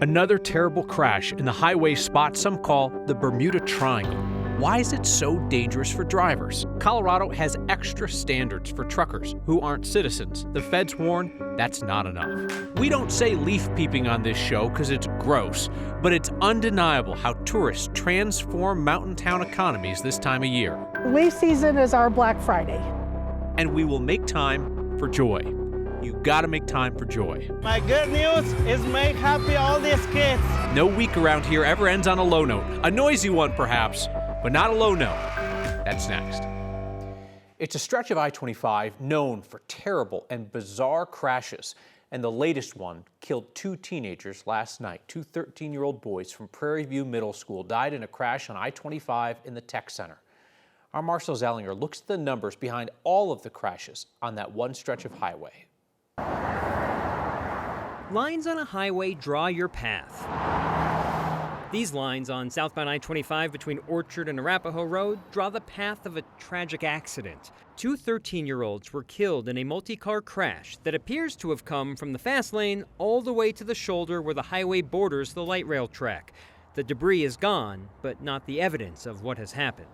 Another terrible crash in the highway spot some call the Bermuda Triangle. Why is it so dangerous for drivers? Colorado has extra standards for truckers who aren't citizens. The feds warn that's not enough. We don't say leaf peeping on this show because it's gross, but it's undeniable how tourists transform mountain town economies this time of year. Leaf season is our Black Friday. And we will make time for joy. You gotta make time for joy. My good news is make happy all these kids. No week around here ever ends on a low note. A noisy one, perhaps, but not a low note. That's next. It's a stretch of I-25 known for terrible and bizarre crashes. And the latest one killed two teenagers last night. Two 13-year-old boys from Prairie View Middle School died in a crash on I-25 in the Tech Center. Our Marshall Zellinger looks at the numbers behind all of the crashes on that one stretch of highway. Lines on a highway draw your path. These lines on southbound I-25 between Orchard and Arapahoe Road draw the path of a tragic accident. Two 13-year-olds were killed in a multi-car crash that appears to have come from the fast lane all the way to the shoulder where the highway borders the light rail track. The debris is gone, but not the evidence of what has happened.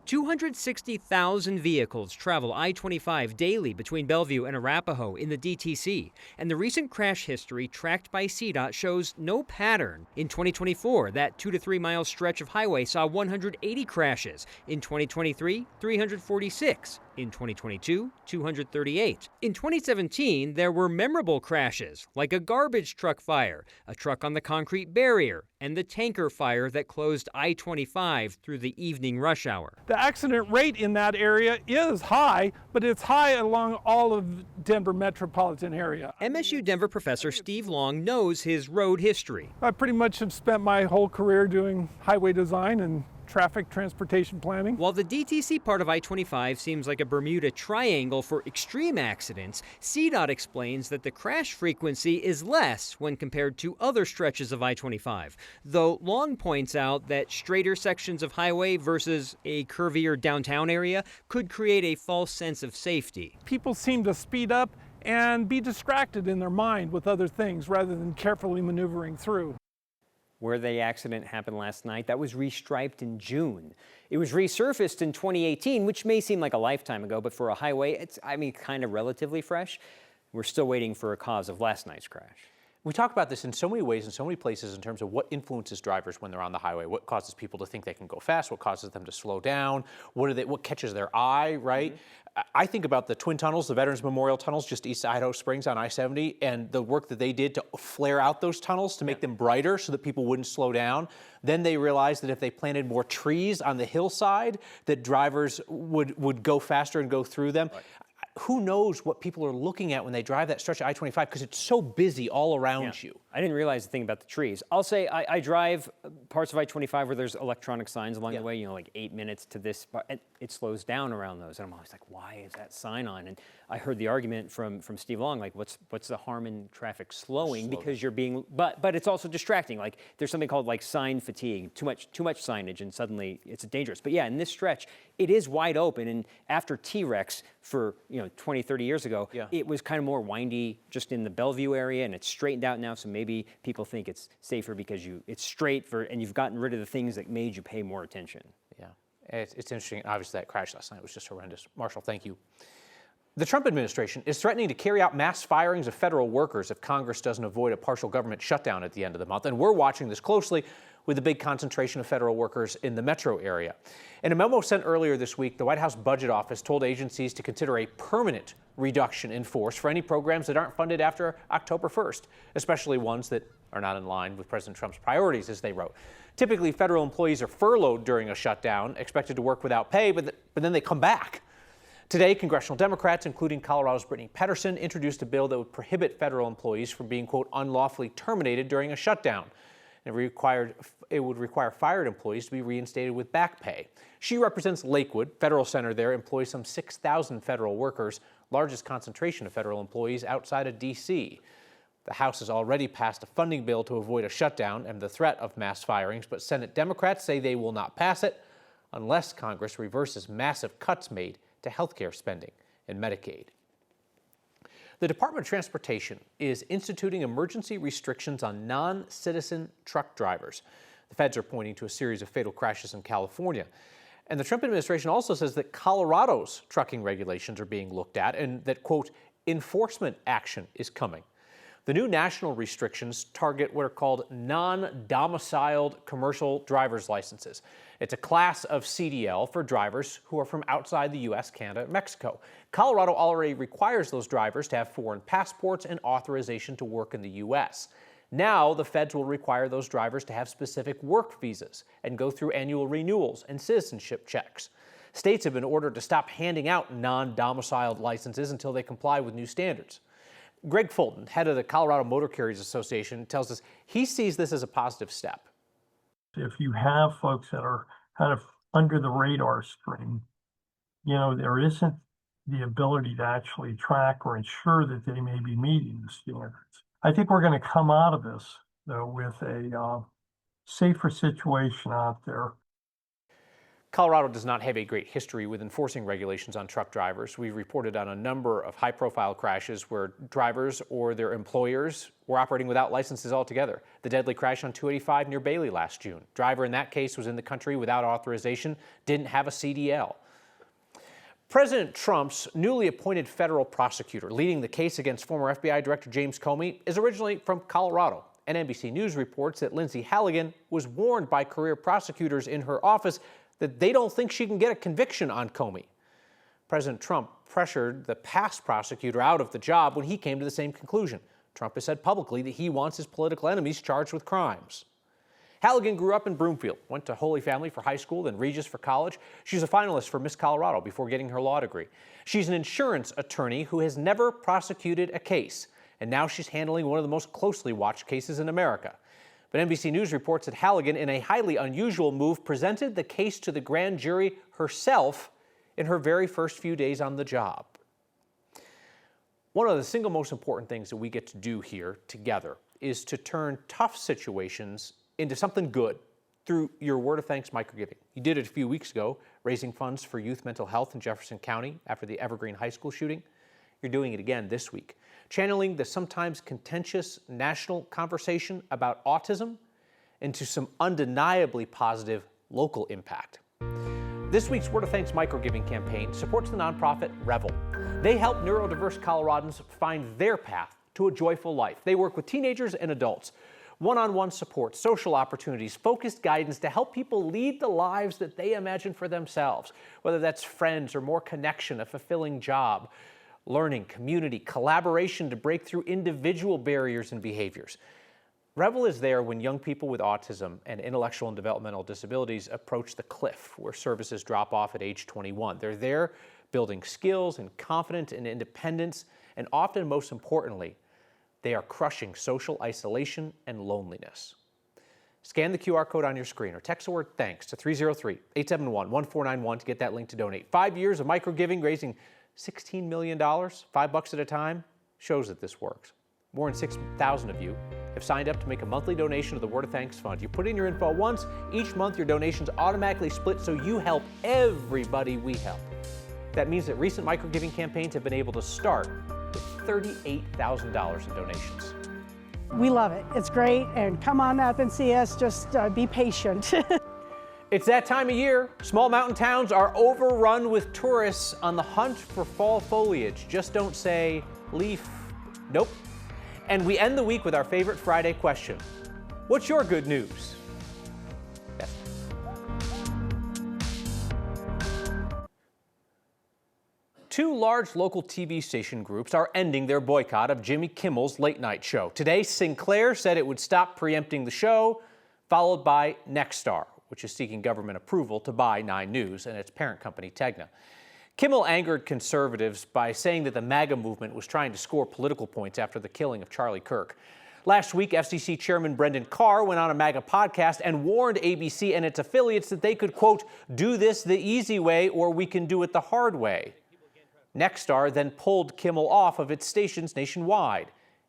260,000 vehicles travel I-25 daily between Bellevue and Arapahoe in the DTC, and the recent crash history tracked by CDOT shows no pattern. In 2024, that 2 to 3 mile stretch of highway saw 180 crashes. In 2023, 346. In 2022, 238. In 2017, there were memorable crashes, like a garbage truck fire, a truck on the concrete barrier, and the tanker fire that closed I-25 through the evening rush hour. The accident rate in that area is high, but it's high along all of Denver metropolitan area. MSU Denver professor Steve Long knows his road history. I pretty much have spent my whole career doing highway design and traffic transportation planning. While the DTC part of I-25 seems like a Bermuda Triangle for extreme accidents, CDOT explains that the crash frequency is less when compared to other stretches of I-25, though Long points out that straighter sections of highway versus a curvier downtown area could create a false sense of safety. People seem to speed up and be distracted in their mind with other things rather than carefully maneuvering through. Where the accident happened last night, that was restriped in June. It was resurfaced in 2018, which may seem like a lifetime ago, but for a highway, it's, kind of relatively fresh. We're still waiting for a cause of last night's crash. We talk about this in so many ways, in so many places, in terms of what influences drivers when they're on the highway, what causes people to think they can go fast, what causes them to slow down, what catches their eye, right? Mm-hmm. I think about the twin tunnels, the Veterans Memorial tunnels just east of Idaho Springs on I-70, and the work that they did to flare out those tunnels to make them brighter so that people wouldn't slow down. Then they realized that if they planted more trees on the hillside, that drivers would go faster and go through them. Right. Who knows what people are looking at when they drive that stretch of I-25 because it's so busy all around you. I didn't realize the thing about the trees. I'll say I drive parts of I-25 where there's electronic signs along the way, like 8 minutes to this, it slows down around those. And I'm always like, why is that sign on? And I heard the argument from Steve Long, like what's the harm in traffic slowing because you're being, but it's also distracting. Like there's something called like sign fatigue, too much signage and suddenly it's dangerous. But yeah, in this stretch, it is wide open. And after T-Rex for, 20, 30 years ago, it was kind of more windy just in the Bellevue area and it's straightened out now. So maybe people think it's safer because it's straight and you've gotten rid of the things that made you pay more attention. Yeah, it's interesting. Obviously that crash last night was just horrendous. Marshall, thank you. The Trump administration is threatening to carry out mass firings of federal workers if Congress doesn't avoid a partial government shutdown at the end of the month. And we're watching this closely with the big concentration of federal workers in the metro area. In a memo sent earlier this week, the White House Budget Office told agencies to consider a permanent reduction in force for any programs that aren't funded after October 1st, especially ones that are not in line with President Trump's priorities, as they wrote. Typically, federal employees are furloughed during a shutdown, expected to work without pay, but then they come back. Today, congressional Democrats, including Colorado's Brittany Petterson, introduced a bill that would prohibit federal employees from being, quote, unlawfully terminated during a shutdown. It would require fired employees to be reinstated with back pay. She represents Lakewood. Federal Center there employs some 6,000 federal workers, largest concentration of federal employees outside of D.C. The House has already passed a funding bill to avoid a shutdown and the threat of mass firings, but Senate Democrats say they will not pass it unless Congress reverses massive cuts made to health care spending and Medicaid. The Department of Transportation is instituting emergency restrictions on non-citizen truck drivers. The feds are pointing to a series of fatal crashes in California. And the Trump administration also says that Colorado's trucking regulations are being looked at and that, quote, enforcement action is coming. The new national restrictions target what are called non-domiciled commercial driver's licenses. It's a class of CDL for drivers who are from outside the U.S., Canada, and Mexico. Colorado already requires those drivers to have foreign passports and authorization to work in the U.S. Now, the feds will require those drivers to have specific work visas and go through annual renewals and citizenship checks. States have been ordered to stop handing out non-domiciled licenses until they comply with new standards. Greg Fulton, head of the Colorado Motor Carriers Association, tells us he sees this as a positive step. If you have folks that are kind of under the radar screen, there isn't the ability to actually track or ensure that they may be meeting the standards. I think we're going to come out of this, though, with a safer situation out there. Colorado does not have a great history with enforcing regulations on truck drivers. We've reported on a number of high-profile crashes where drivers or their employers were operating without licenses altogether. The deadly crash on 285 near Bailey last June. Driver in that case was in the country without authorization, didn't have a CDL. President Trump's newly appointed federal prosecutor leading the case against former FBI Director James Comey is originally from Colorado. And NBC News reports that Lindsay Halligan was warned by career prosecutors in her office that they don't think she can get a conviction on Comey. President Trump pressured the past prosecutor out of the job when he came to the same conclusion. Trump has said publicly that he wants his political enemies charged with crimes. Halligan grew up in Broomfield, went to Holy Family for high school, then Regis for college. She's a finalist for Miss Colorado before getting her law degree. She's an insurance attorney who has never prosecuted a case, and now she's handling one of the most closely watched cases in America. But NBC News reports that Halligan, in a highly unusual move, presented the case to the grand jury herself in her very first few days on the job. One of the single most important things that we get to do here together is to turn tough situations into something good through your Word of Thanks microgiving. You did it a few weeks ago, raising funds for youth mental health in Jefferson County after the Evergreen High School shooting. You're doing it again this week, channeling the sometimes contentious national conversation about autism into some undeniably positive local impact. This week's Word of Thanks microgiving campaign supports the nonprofit Revel. They help neurodiverse Coloradans find their path to a joyful life. They work with teenagers and adults. One-on-one support, social opportunities, focused guidance to help people lead the lives that they imagine for themselves, whether that's friends or more connection, a fulfilling job, learning, community, collaboration to break through individual barriers and behaviors. Revel is there when young people with autism and intellectual and developmental disabilities approach the cliff where services drop off at age 21. They're there building skills and confidence and independence, and often, most importantly, they are crushing social isolation and loneliness. Scan the QR code on your screen or text the word THANKS to 303-871-1491 to get that link to donate. 5 years of microgiving, raising $16 million, $5 at a time, shows that this works. More than 6,000 of you have signed up to make a monthly donation to the Word of Thanks Fund. You put in your info once, each month your donations automatically split so you help everybody we help. That means that recent microgiving campaigns have been able to start with $38,000 in donations. We love it. It's great, and come on up and see us. Just be patient. It's that time of year. Small mountain towns are overrun with tourists on the hunt for fall foliage. Just don't say leaf. Nope. And we end the week with our favorite Friday question. What's your good news? Yes. Two large local TV station groups are ending their boycott of Jimmy Kimmel's late night show. Today, Sinclair said it would stop preempting the show, followed by Nexstar, which is seeking government approval to buy 9 News and its parent company, Tegna. Kimmel angered conservatives by saying that the MAGA movement was trying to score political points after the killing of Charlie Kirk. Last week, FCC Chairman Brendan Carr went on a MAGA podcast and warned ABC and its affiliates that they could, quote, do this the easy way or we can do it the hard way. Nexstar then pulled Kimmel off of its stations nationwide.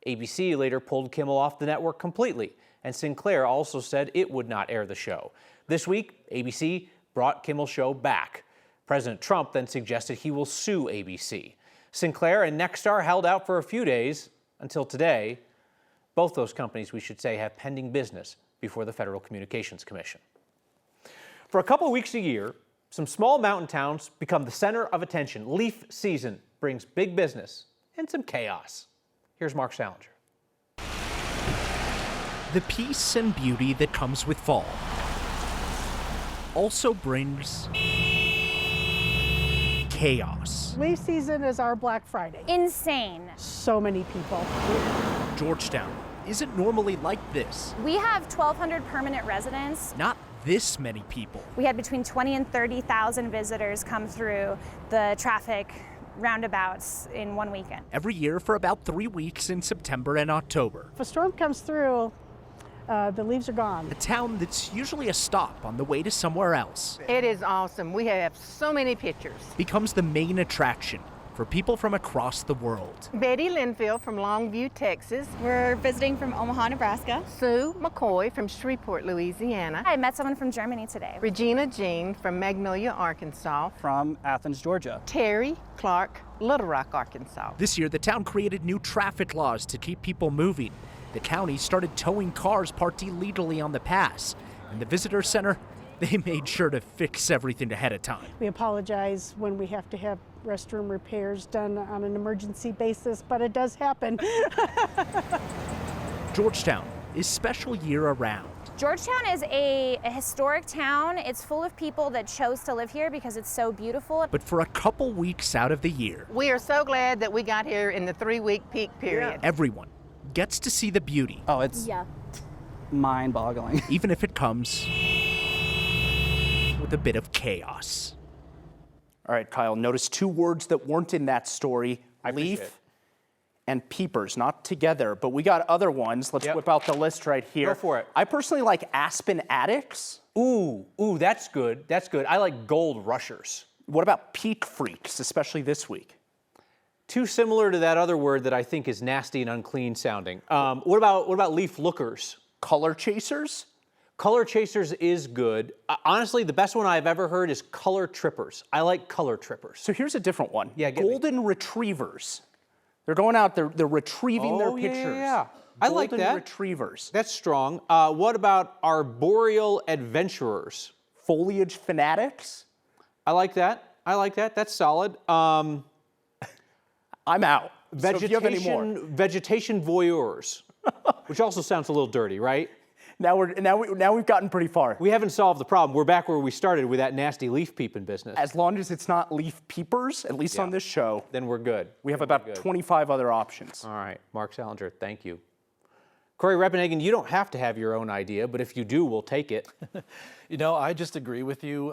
ABC later pulled Kimmel off the network completely, and Sinclair also said it would not air the show. This week, ABC brought Kimmel's show back. President Trump then suggested he will sue ABC. Sinclair and Nexstar held out for a few days until today. Both those companies, we should say, have pending business before the Federal Communications Commission. For a couple of weeks a year, some small mountain towns become the center of attention. Leaf season brings big business and some chaos. Here's Mark Salinger. The peace and beauty that comes with fall also brings chaos. Leaf season is our Black Friday. Insane. So many people. Georgetown isn't normally like this. We have 1,200 permanent residents. Not this many people. We had between 20 and 30,000 visitors come through the traffic roundabouts in one weekend. Every year for about 3 weeks in September and October. If a storm comes through, the leaves are gone. A town that's usually a stop on the way to somewhere else It is awesome. We have so many pictures. becomes the main attraction for people from across the world. Betty Linfield from Longview, Texas. We're visiting from Omaha, Nebraska. Sue McCoy from Shreveport, Louisiana. I met someone from Germany today. Regina Jean from Magnolia, Arkansas. From Athens, Georgia. Terry Clark, Little Rock, Arkansas. This year, the town created new traffic laws to keep people moving. The county started towing cars parked illegally on the pass. And the visitor center, they made sure to fix everything ahead of time. We apologize when we have to have restroom repairs done on an emergency basis, but it does happen. Georgetown is special year-round. Georgetown is a historic town. It's full of people that chose to live here because it's so beautiful. But for a couple weeks out of the year, We are so glad that we got here in the 3-week peak period. everyone gets to see the beauty, Oh, it's mind-boggling. even if it comes with a bit of chaos. All right, Kyle, notice two words that weren't in that story, leaf and peepers, not together, but we got other ones. Let's whip out the list right here. Go for it. I personally like aspen addicts. Ooh, that's good. That's good. I like gold rushers. What about peak freaks, especially this week? Too similar to that other word that I think is nasty and unclean sounding. What about leaf lookers? Color chasers? Color chasers is good. Honestly, the best one I've ever heard is color trippers. I like color trippers. So here's a different one. Yeah, get me. Golden retrievers. They're going out, they're retrieving their Oh, yeah, pictures. yeah. I like Golden that. retrievers. That's strong. What about arboreal adventurers? Foliage fanatics? I like that. That's solid. I'm out. So if you have any more. Vegetation voyeurs, which also sounds a little dirty, right? Now we've gotten pretty far. We haven't solved the problem. We're back where we started with that nasty leaf peeping business. As long as it's not leaf peepers, at least on this show, Then we're good. we have about 25 other options. All right, Mark Salinger, thank you. Corey Reppenhagen, you don't have to have your own idea, but if you do, we'll take it. You know, I just agree with you.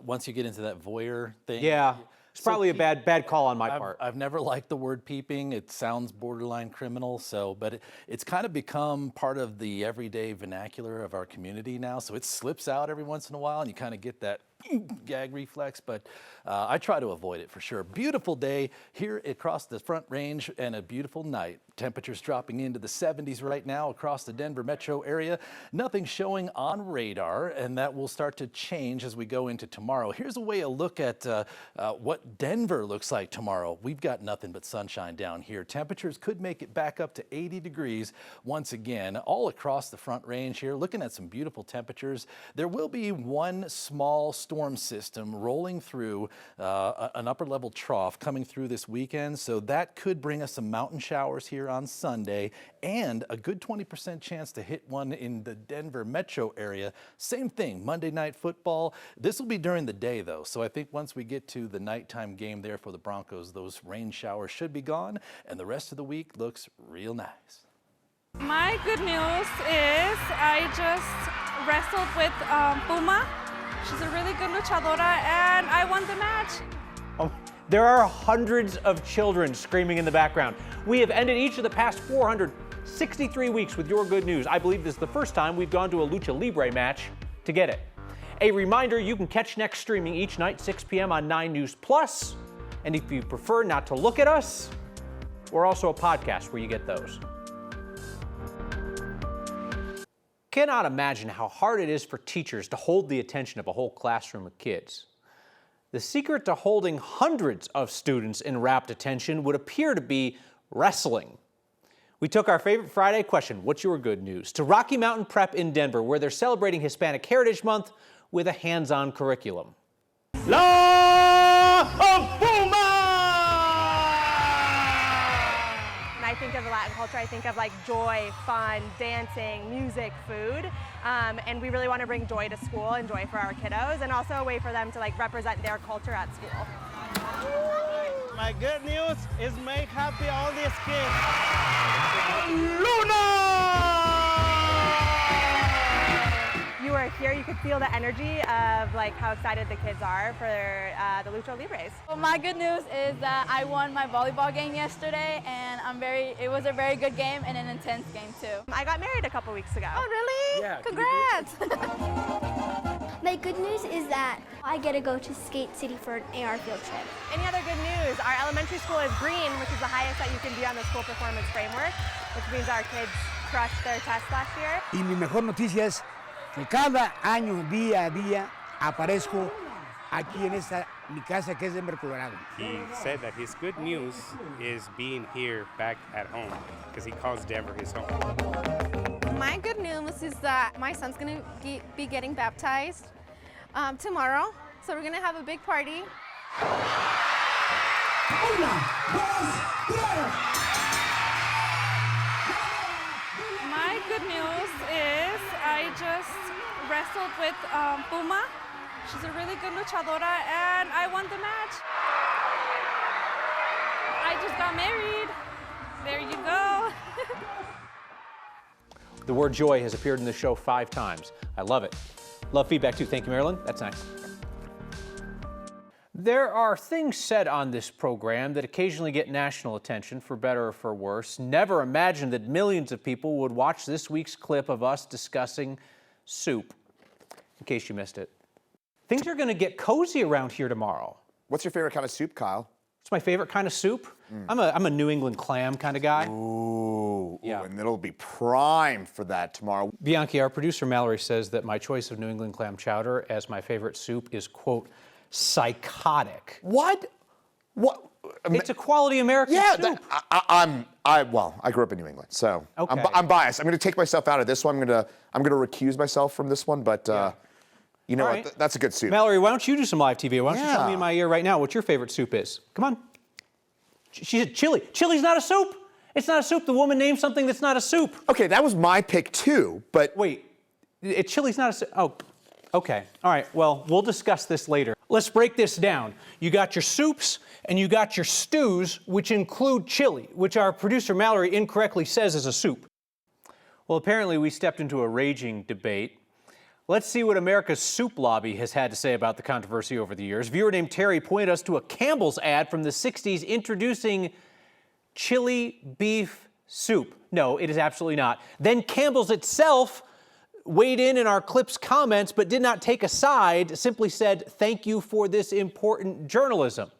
Once you get into that voyeur thing. Yeah, it's probably a bad call on my part. I've never liked the word peeping. It sounds borderline criminal. But it's kind of become part of the everyday vernacular of our community now. So it slips out every once in a while, and you kind of get that gag reflex. But I try to avoid it for sure. Beautiful day here across the Front Range, and a beautiful night. Temperatures dropping into the 70s right now across the Denver metro area. Nothing showing on radar, and that will start to change as we go into tomorrow. Here's a way to look at what Denver looks like tomorrow. We've got nothing but sunshine down here. Temperatures could make it back up to 80 degrees once again all across the Front Range here. Looking at some beautiful temperatures. There will be one small storm system rolling through an upper level trough coming through this weekend, so that could bring us some mountain showers here on Sunday, and a good 20% chance to hit one in the Denver metro area. Same thing, Monday Night Football. This will be during the day though, so I think once we get to the nighttime game there for the Broncos, those rain showers should be gone, and the rest of the week looks real nice. My good news is I just wrestled with Puma. She's a really good luchadora, and I won the match. Oh, there are hundreds of children screaming in the background. We have ended each of the past 463 weeks with your good news. I believe this is the first time we've gone to a Lucha Libre match to get it. A reminder, you can catch Next streaming each night, 6 p.m. on 9 News Plus. And if you prefer not to look at us, we're also a podcast where you get those. Cannot imagine how hard it is for teachers to hold the attention of a whole classroom of kids. The secret to holding hundreds of students in rapt attention would appear to be wrestling. We took our favorite Friday question, what's your good news, to Rocky Mountain Prep in Denver, where they're celebrating Hispanic Heritage Month with a hands-on curriculum. Law of Puma! When I think of Latin culture, I think of like joy, fun, dancing, music, food. And we really want to bring joy to school and joy for our kiddos, and also a way for them to like represent their culture at school. My good news is make happy all these kids. Luna! You were here, you could feel the energy of like how excited the kids are for the Lucha Libres. Well, my good news is that I won my volleyball game yesterday, and it was a very good game and an intense game too. I got married a couple weeks ago. Oh really? Yeah. Congrats! My good news is that I get to go to Skate City for an AR field trip. Any other good news? Our elementary school is green, which is the highest that you can be on the school performance framework, which means our kids crushed their test last year. Y mi mejor noticia es que cada año, día a día, aparezco aquí en esta mi casa que es Denver, Colorado. He said that his good news is being here back at home because he calls Denver his home. My good news is that my son's going to be getting baptized tomorrow, so we're going to have a big party. My good news is I just wrestled with Puma. She's a really good luchadora, and I won the match. I just got married. There you go. The word joy has appeared in the show 5 times. I love it. Love feedback too. Thank you, Marilyn. That's nice. There are things said on this program that occasionally get national attention, for better or for worse. Never imagined that millions of people would watch this week's clip of us discussing soup, in case you missed it. Things are going to get cozy around here tomorrow. What's your favorite kind of soup, Kyle? It's my favorite kind of soup. I'm a New England clam kind of guy. Ooh, and it'll be prime for that tomorrow. Bianchi, our producer Mallory, says that my choice of New England clam chowder as my favorite soup is, quote, psychotic. What? What? It's a quality American soup. Well, I grew up in New England, so okay. I'm biased. I'm going to take myself out of this one. I'm going to recuse myself from this one, but you know what? That's a good soup. Mallory, why don't you do some live TV? Why don't you tell me in my ear right now what your favorite soup is? Come on. She said chili. Chili's not a soup. It's not a soup. The woman named something that's not a soup. Okay, that was my pick too, but wait, chili's not a soup. Oh, okay. All right. Well, we'll discuss this later. Let's break this down. You got your soups and you got your stews, which include chili, which our producer Mallory incorrectly says is a soup. Well, apparently we stepped into a raging debate. Let's see what America's soup lobby has had to say about the controversy over the years. Viewer named Terry pointed us to a Campbell's ad from the 60s introducing chili beef soup. No, it is absolutely not. Then Campbell's itself weighed in our clip's comments, but did not take a side, simply said, thank you for this important journalism.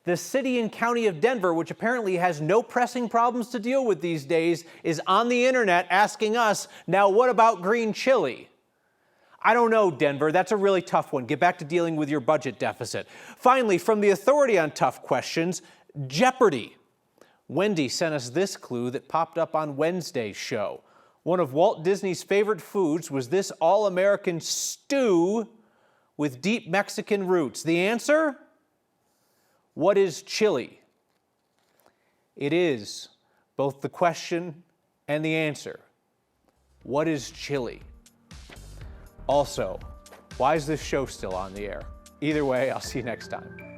The city and county of Denver, which apparently has no pressing problems to deal with these days, is on the internet asking us, now what about green chili? I don't know, Denver. That's a really tough one. Get back to dealing with your budget deficit. Finally, from the authority on tough questions, Jeopardy! Wendy sent us this clue that popped up on Wednesday's show. One of Walt Disney's favorite foods was this all-American stew with deep Mexican roots. The answer? What is chili? It is both the question and the answer. What is chili? Also, why is this show still on the air? Either way, I'll see you next time.